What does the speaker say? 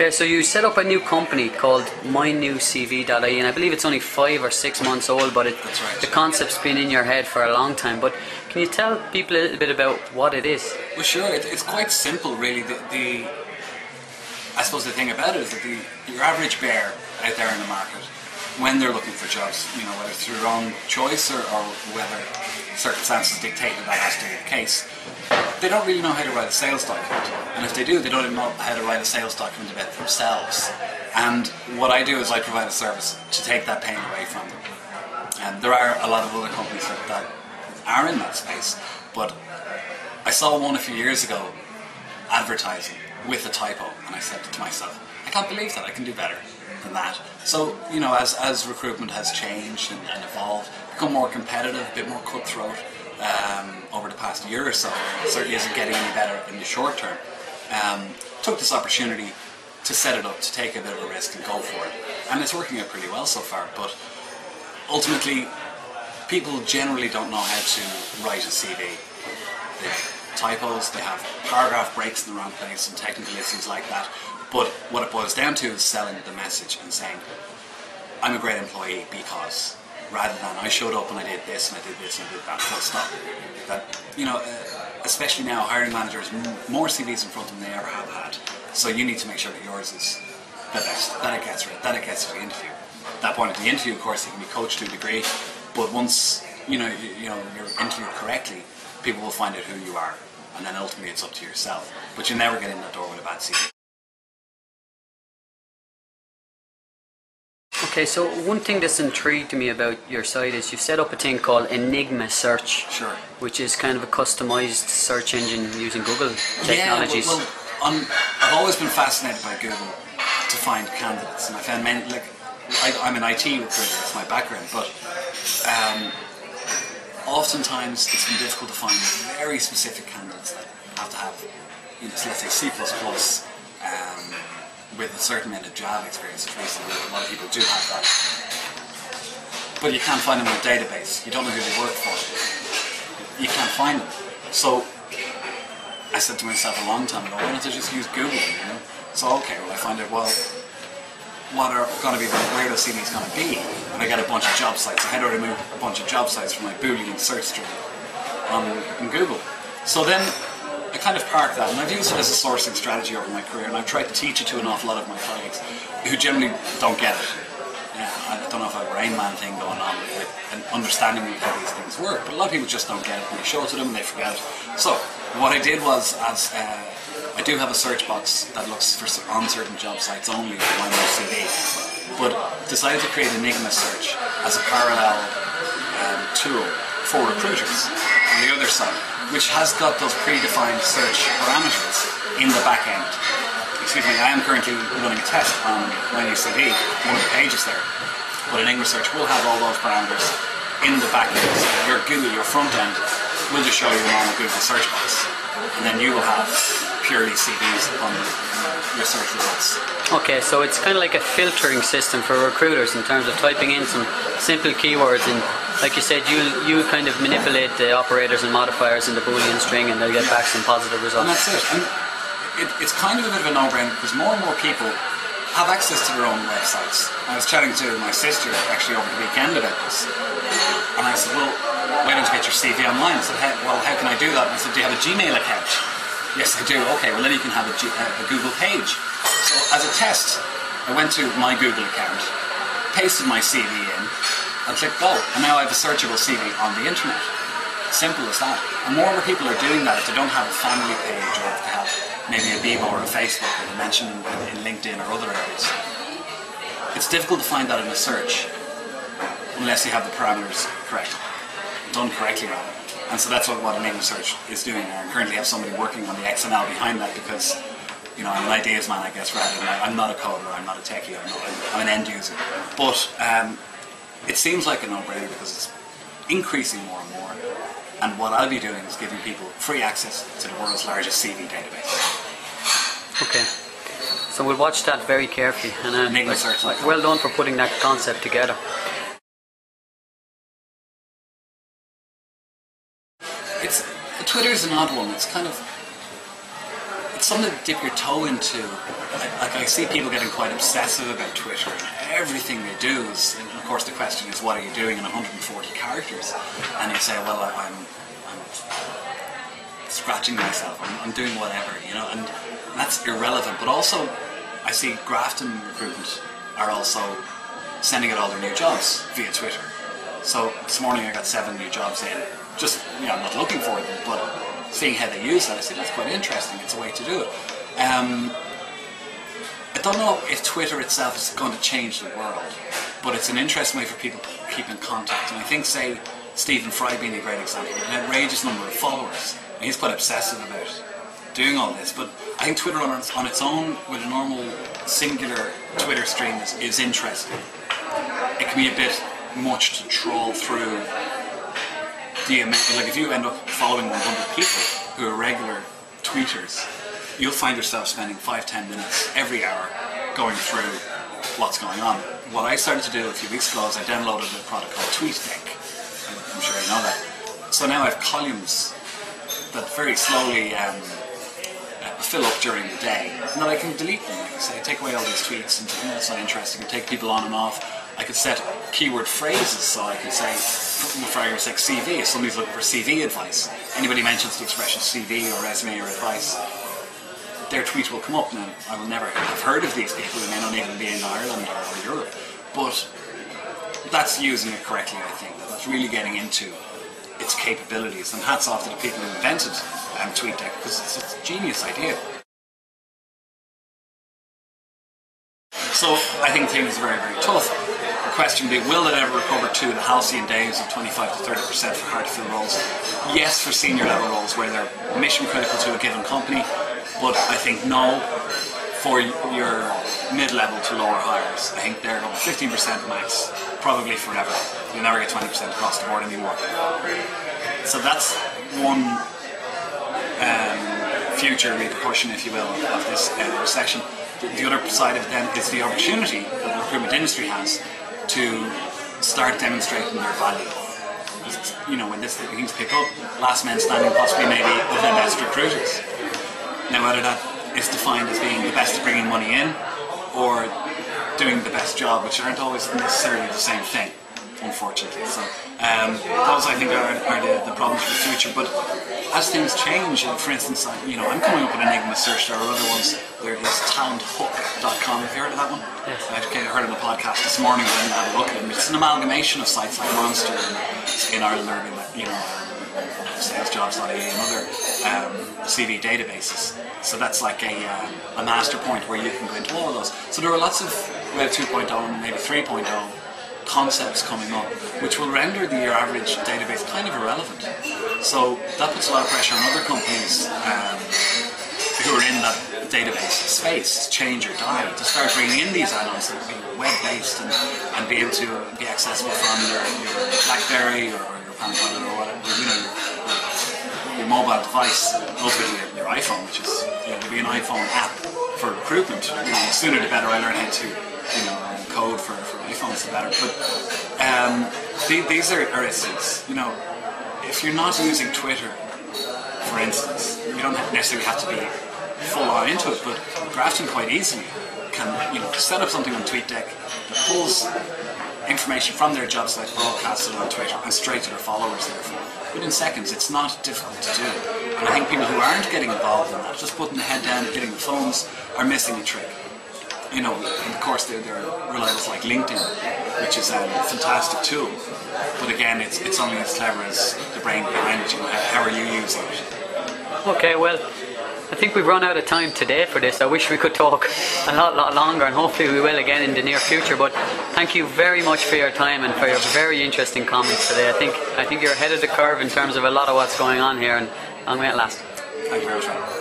Okay, so you set up a new company called MyNewCV.ie, and I believe it's only 5 or 6 months old, but That's right. the concept's been in your head for a long time. But can you tell people a little bit about what it is? Well, sure. It's quite simple, really. I suppose the thing about it is that your average bear out there in the market, when they're looking for jobs, whether it's through their own choice or whether circumstances dictate that has to be the case, they don't really know how to write a sales document. And if they do, they don't even know how to write a sales document about themselves. And what I do is I provide a service to take that pain away from them. And there are a lot of other companies that are in that space, but I saw one a few years ago advertising with a typo, and I said to myself, I can't believe that, I can do better than that. So, as recruitment has changed and evolved, become more competitive, a bit more cutthroat over the past year or so, it certainly isn't getting any better in the short term. Took this opportunity to set it up, to take a bit of a risk and go for it. And it's working out pretty well so far, but ultimately, people generally don't know how to write a CV. They have typos, they have paragraph breaks in the wrong place and technical issues like that. But what it boils down to is selling the message and saying, I'm a great employee because, rather than I showed up and I did this and I did this and I did that, full stop. That, especially now, hiring managers, more CVs in front of them than they ever have had. So you need to make sure that yours is the best, that it gets right, that it gets to the interview. At that point of the interview, of course, you can be coached to a degree, but once you're interviewed correctly, people will find out who you are, and then ultimately it's up to yourself. But you never get in that door with a bad CV. Okay, so one thing that's intrigued me about your site is you've set up a thing called Enigma Search. Sure. Which is kind of a customized search engine using Google technologies. Yeah, I've always been fascinated by Google to find candidates, and I found many, I'm an IT recruiter, that's my background, but oftentimes it's been difficult to find very specific candidates that have to have, let's say C++, with a certain amount of Java experience. Basically, a lot of people do have that. But you can't find them in a database. You don't know who they work for. You can't find them. So I said to myself a long time ago, why don't I just use Google? So okay, well I find out, what are going to be, where the CV's going to be? And I get a bunch of job sites. So how do I remove a bunch of job sites from my Boolean search string on Google? So then I kind of parked that, and I've used it as a sourcing strategy over my career, and I've tried to teach it to an awful lot of my colleagues who generally don't get it. I don't know if I have a Rain Man thing going on with an understanding of how these things work, but a lot of people just don't get it, and they show it to them and they forget it. So what I did was, I do have a search box that looks on certain job sites only for my CV, but decided to create Enigma Search as a parallel tool for recruiters on the other side, which has got those predefined search parameters in the back end. Excuse me, I am currently running a test on MyNewCV, one of the pages there, but Enigma Search will have all those parameters in the back end. So your Google, your front end, will just show you them on a Google search box, and then you will have purely CVs on your search results. Okay, so it's kind of like a filtering system for recruiters in terms of typing in some simple keywords, and like you said, you kind of manipulate the operators and modifiers in the Boolean string, and they'll get back some positive results. And that's it. And it's kind of a bit of a no-brainer because more and more people have access to their own websites. I was chatting to my sister actually over the weekend about this, and I said, well, why don't you get your CV online? I said, how can I do that? And I said, do you have a Gmail account? Yes, I do. Okay, well then you can have a Google page. So as a test, I went to my Google account, pasted my CV in, and clicked go. And now I have a searchable CV on the internet. Simple as that. And more people are doing that if they don't have a family page, or if they have maybe a Bebo or a Facebook, or they mention in LinkedIn or other areas. It's difficult to find that in a search unless you have the parameters correct, done correctly rather. And so that's what Enigma Search is doing. I currently have somebody working on the XML behind that because, I'm an ideas man, I guess, rather than I'm not a coder, I'm not a techie, I'm an end user. But it seems like a no-brainer because it's increasing more and more. And what I'll be doing is giving people free access to the world's largest CV database. Okay. So we'll watch that very carefully. And Enigma Search. Well done for putting that concept together. It's Twitter's an odd one. It's it's something to dip your toe into. I see people getting quite obsessive about Twitter. Everything they do is, and of course the question is, what are you doing in 140 characters? And you say, well, I'm scratching myself, I'm doing whatever, you know, and that's irrelevant. But also, I see Grafton Recruitment are also sending out all their new jobs via Twitter. So this morning I got 7 new jobs in. Just, you know, I'm not looking for them, but seeing how they use that, I said that's quite interesting. It's a way to do it. I don't know if Twitter itself is going to change the world, but it's an interesting way for people to keep in contact. And I think, say, Stephen Fry being a great example, an outrageous number of followers. And he's quite obsessive about doing all this, but I think Twitter on its own, with a normal singular Twitter stream, is interesting. It can be a bit much to trawl through the amount. Like, if you end up following 100 people who are regular tweeters, you'll find yourself spending 5-10 minutes every hour going through what's going on. What I started to do a few weeks ago is I downloaded a product called TweetDeck. I'm sure you know that. So now I have columns that very slowly fill up during the day, and then I can delete them. I can say, take away all these tweets, and that's not interesting, and take people on and off. I could set keyword phrases, so I could say, for argument's sake, CV. If somebody's looking for CV advice, anybody mentions the expression CV or resume or advice, their tweet will come up. Now, I will never have heard of these people, they may not even be in Ireland or Europe, but that's using it correctly, I think. That's really getting into its capabilities, and hats off to the people who invented TweetDeck, because it's a genius idea. So I think things are very, very tough. The question being, will it ever recover to the halcyon days of 25 to 30% for hard to fill roles? Yes, for senior level roles where they're mission critical to a given company, but I think no for your mid-level to lower hires. I think they're 15% max, probably forever. You'll never get 20% across the board anymore. So that's one future repercussion, if you will, of this recession. The other side of it then is the opportunity that the recruitment industry has to start demonstrating their value. You know, when things pick up, last man standing possibly maybe of the best recruiters. Now, whether that is defined as being the best at bringing money in or doing the best job, which aren't always necessarily the same thing, unfortunately. So those, I think, are the problems for the future. But as things change, for instance, I'm coming up with Enigma search. There are other ones. There is talenthook.com. Have you heard of that one? Yes. I heard on the podcast this morning when I had a look at it. It's an amalgamation of sites like Monster in Ireland, or salesjobs.ie and other CV databases. So that's like a master point where you can go into all of those. So there are lots of Web 2.0 and maybe 3.0 concepts coming up, which will render your average database kind of irrelevant. So that puts a lot of pressure on other companies who are in that database space, change or die, to start bringing in these add-ons that will be web-based and be able to be accessible from your BlackBerry or your Palm Pilot or whatever, your mobile device, ultimately your iPhone, which is, there'll be an iPhone app for recruitment. The sooner the better. I learn how to code for iPhones, the better. But these are issues. If you're not using Twitter, for instance, you don't necessarily have to be full on into it, but Grafton quite easily can set up something on TweetDeck that pulls information from their job site, broadcasts it on Twitter, and straight to their followers therefore. Within seconds. It's not difficult to do. And I think people who aren't getting involved in that, just putting the head down and getting the phones, are missing a trick. And of course there are reliables like LinkedIn, which is a fantastic tool. But again, it's only as clever as the brain behind it. How are you using it? Okay, well, I think we've run out of time today for this. I wish we could talk a lot longer, and hopefully we will again in the near future. But thank you very much for your time and for your very interesting comments today. I think you're ahead of the curve in terms of a lot of what's going on here, and long may it last. Thank you very much.